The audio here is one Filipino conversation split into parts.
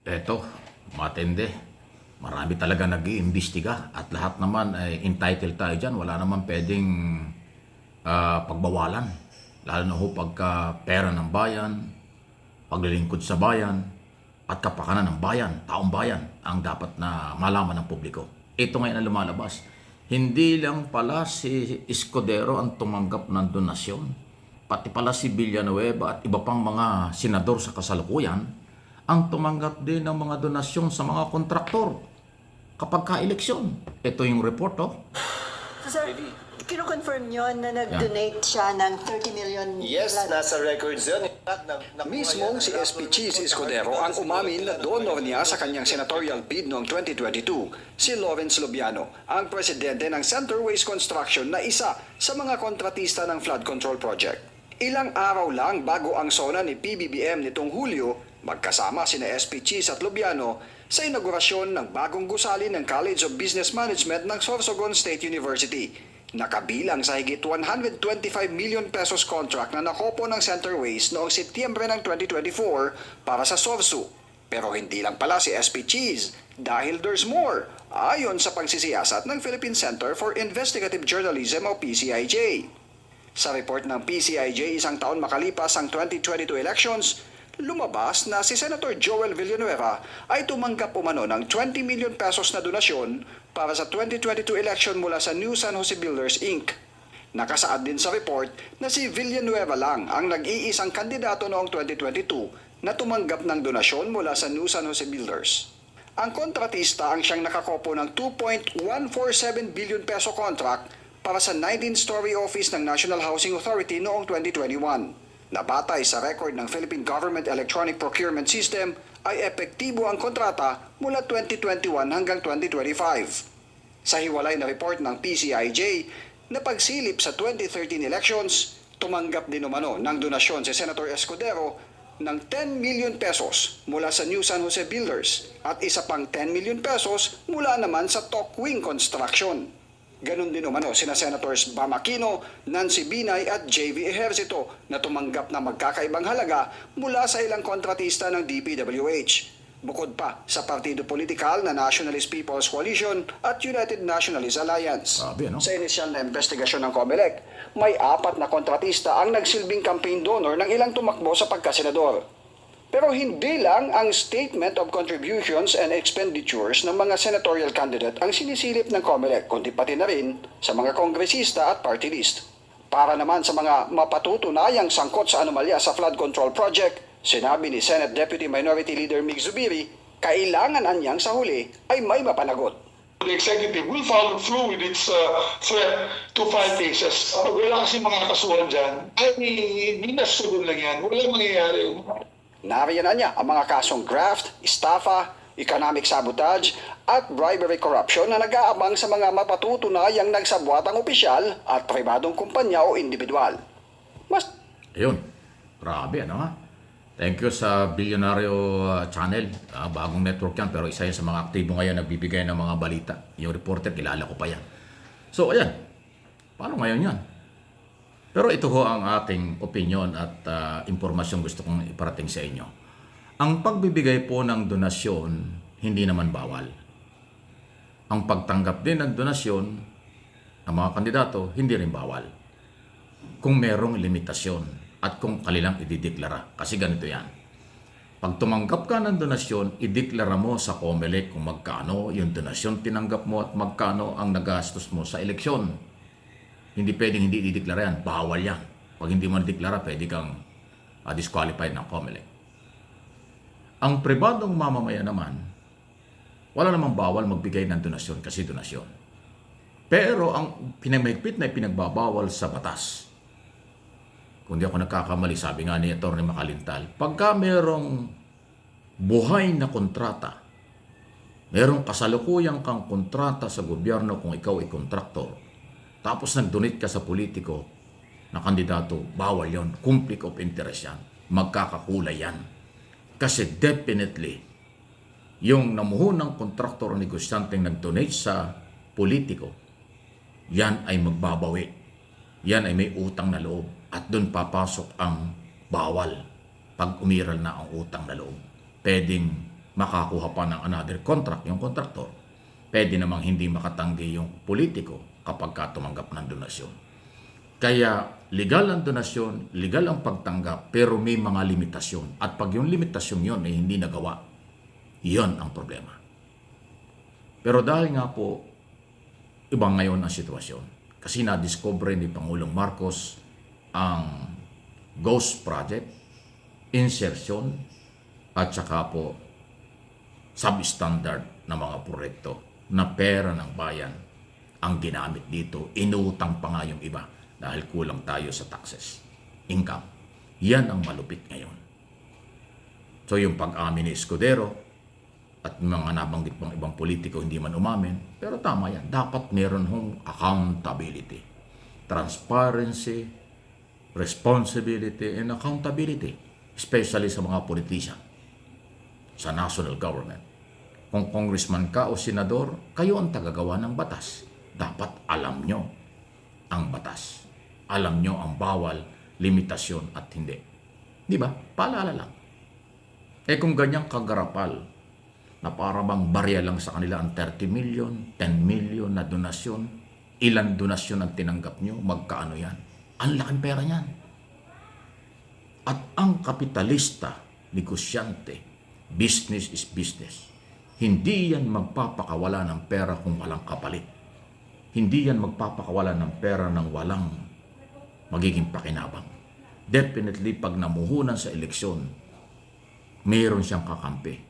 Eto, matindi. Marami talaga nag-iimbestiga at lahat naman ay entitled tayo dyan. Wala naman pwedeng pagbawalan. Lalo na ho pagka pera ng bayan, paglilingkod sa bayan, at kapakanan ng bayan, taong bayan, ang dapat na malaman ng publiko. Ito ngayon ang lumalabas. Hindi lang pala si Escudero ang tumanggap ng donasyon, pati pala si Villanueva at iba pang mga senador sa kasalukuyan ang tumanggap din ng mga donasyon sa mga kontraktor kapag ka-eleksyon. Ito yung report, oh. So, sir, kino-confirm nyo na nag-donate siya ng 30 million? Yes, nasa records yun. Mismong si SP Cheese Escudero ang umamin na donor niya sa kanyang senatorial bid noong 2022, si Lawrence Lubiano, ang presidente ng Centerways Construction na isa sa mga kontratista ng flood control project. Ilang araw lang bago ang sona ni PBBM nitong Hulyo, magkasama sina SP Cheese at Lubiano sa inaugurasyon ng bagong gusali ng College of Business Management ng Sorsogon State University. Nakabilang sa higit 125 million pesos contract na nakopo ng Centerways noong Setyembre ng 2024 para sa SORSU. Pero hindi lang pala si SP Cheese dahil there's more, ayon sa pagsisiyasat ng Philippine Center for Investigative Journalism o PCIJ. Sa report ng PCIJ isang taon makalipas ang 2022 elections, lumabas na si Senator Joel Villanueva ay tumanggap umano ng 20 million pesos na donasyon para sa 2022 election mula sa New San Jose Builders Inc. Nakasaad din sa report na si Villanueva lang ang nag-iisang kandidato noong 2022 na tumanggap ng donasyon mula sa New San Jose Builders. Ang kontratista ang siyang nakakopo ng 2.147 billion peso contract para sa 19-story office ng National Housing Authority noong 2021. Nabatay sa record ng Philippine Government Electronic Procurement System ay epektibo ang kontrata mula 2021 hanggang 2025. Sa hiwalay na report ng PCIJ na pagsilip sa 2013 elections, tumanggap din umano ng donasyon si Senator Escudero ng 10 million pesos mula sa New San Jose Builders at isa pang 10 million pesos mula naman sa Tokwing Construction. Ganon din umano sina Senators Bam Aquino, Nancy Binay at JV Ejercito na tumanggap ng magkakaibang halaga mula sa ilang kontratista ng DPWH. Bukod pa sa partido politikal na Nationalist People's Coalition at United Nationalist Alliance. Sa inisyal na investigasyon ng COMELEC, may 4 na kontratista ang nagsilbing campaign donor ng ilang tumakbo sa pagkasenador. Pero hindi lang ang Statement of Contributions and Expenditures ng mga senatorial candidate ang sinisilip ng COMELEC, kundi pati na rin sa mga kongresista at party list. Para naman sa mga mapatutunayang sangkot sa anomalya sa flood control project, sinabi ni Senate Deputy Minority Leader Mig Zubiri, kailangan anyang sa huli ay may mapanagot. The executive will follow through with its threat to file cases. Pag wala kasi mga kasuhan dyan, ay minasunod lang yan. Wala mangyayari. Nariyan na niya ang mga kasong graft, estafa, economic sabotage at bribery corruption na nag-aabang sa mga mapatutunayang nagsabwatang opisyal at pribadong kumpanya o individual. Ayun, grabe ano ha. Thank you sa Billionario Channel. Bagong network yan pero isa yan sa mga aktibo ngayon nagbibigay ng mga balita. Yung reporter, kilala ko pa yan. So ayan, paano ngayon yan? Pero ito ho ang ating opinion at impormasyon gusto kong iparating sa inyo. Ang pagbibigay po ng donasyon, hindi naman bawal. Ang pagtanggap din ng donasyon ng mga kandidato, hindi rin bawal. Kung merong limitasyon at kung kanilang idideklara. Kasi ganito yan. Pag tumanggap ka ng donasyon, ideklara mo sa COMELEC kung magkano yung donasyon tinanggap mo at magkano ang nagastos mo sa eleksyon. Hindi pwedeng hindi dideklara yan. Bawal yan. Pag hindi mo deklara, pwede kang disqualified ng COMELEC. Ang pribadong mamamayan naman, wala namang bawal magbigay ng donasyon kasi donasyon. Pero ang pinamigpit na pinagbabawal sa batas, kung di ako nagkakamali, sabi nga ni Atty. Macalintal, pagka merong buhay na kontrata, merong kasalukuyang kang kontrata sa gobyerno kung ikaw ay kontraktor, tapos nag-donate ka sa politiko na kandidato, bawal yon. Conflict of interest yan. Magkakakulay yan. Kasi definitely, yung namuhunang kontraktor o negosyanteng nag-donate sa politiko, yan ay magbabawi. Yan ay may utang na loob. At doon papasok ang bawal pag umiral na ang utang na loob. Pwedeng makakuha pa ng another contract yung kontraktor. Pwede namang hindi makatanggi yung politiko kapag ka tumanggap ng donasyon. Kaya legal ang donasyon, legal ang pagtanggap, pero may mga limitasyon. At pag yung limitasyon yun ay hindi nagawa, yon ang problema. Pero dahil nga po, iba ngayon ang sitwasyon. Kasi na-discover ni Pangulong Marcos ang Ghost Project, insertion, at saka po substandard na mga proyekto na pera ng bayan ang ginamit dito. Inutang pa nga yung iba dahil kulang tayo sa taxes, income. Yan ang malupit ngayon. So yung pag-amin ni Escudero at mga nabanggit pang ibang politiko hindi man umamin, pero tama yan. Dapat meron hong accountability, transparency, responsibility, and accountability, especially sa mga politician, sa national government. Kung congressman ka o senador, kayo ang tagagawa ng batas. Dapat alam nyo ang batas. Alam nyo ang bawal, limitasyon at hindi. Di ba? Paalala lang. Kung ganyang kagarapal, na para bang barya lang sa kanila ang 30 million, 10 million na donasyon, ilan donasyon ang tinanggap nyo, magkaano yan? Ang laking pera niyan. At ang kapitalista, negosyante, business is business. Hindi yan magpapakawala ng pera kung walang kapalit. Hindi yan magpapakawala ng pera ng walang magiging pakinabang. Definitely, pag namuhunan sa eleksyon, mayroon siyang kakampi.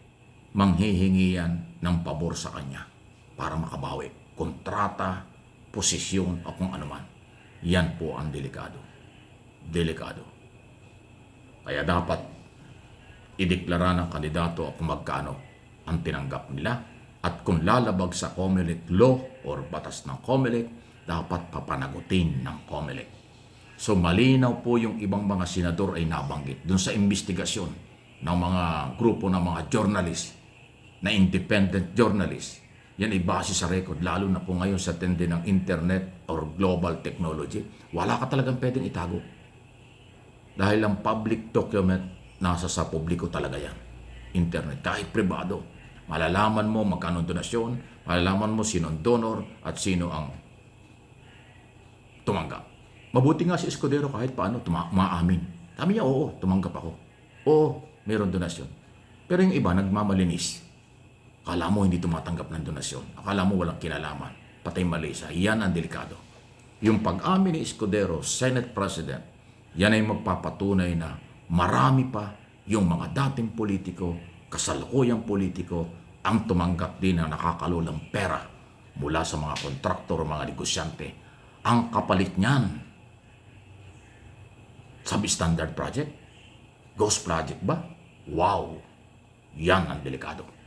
Manghihingi yan ng pabor sa kanya para makabawi. Kontrata, posisyon o kung anuman. Yan po ang delikado. Delikado. Kaya dapat ideklara ng kandidato kung magkano ang tinanggap nila. At kung lalabag sa COMELEC law or batas ng COMELEC, dapat papanagutin ng COMELEC. So malinaw po yung ibang mga senador ay nabanggit dun sa investigasyon ng mga grupo ng mga journalist, na independent journalist. Yan ay base sa record, lalo na po ngayon sa tindi ng internet or global technology. Wala ka talagang pwedeng itago. Dahil ang public document, nasa sa publiko talaga yan. Internet, kahit privado. Malalaman mo magkano donasyon, malalaman mo sino ang donor at sino ang tumanggap. Mabuti nga si Escudero kahit paano maamin. Sabi niya, oo, tumanggap ako. Oo, mayroon donasyon. Pero yung iba, nagmamalinis. Akala mo hindi tumatanggap ng donasyon. Akala mo walang kinalaman. Patay mali siya. Yan ang delikado. Yung pag-amin ni Escudero, Senate President, yan ay magpapatunay na marami pa yung mga dating politiko, kasalukuyang politiko, ang tumanggap din ng nakakalulang pera mula sa mga kontraktor o mga negosyante. Ang kapalit niyan, substandard project? Ghost project ba? Wow! Yan ang delikado.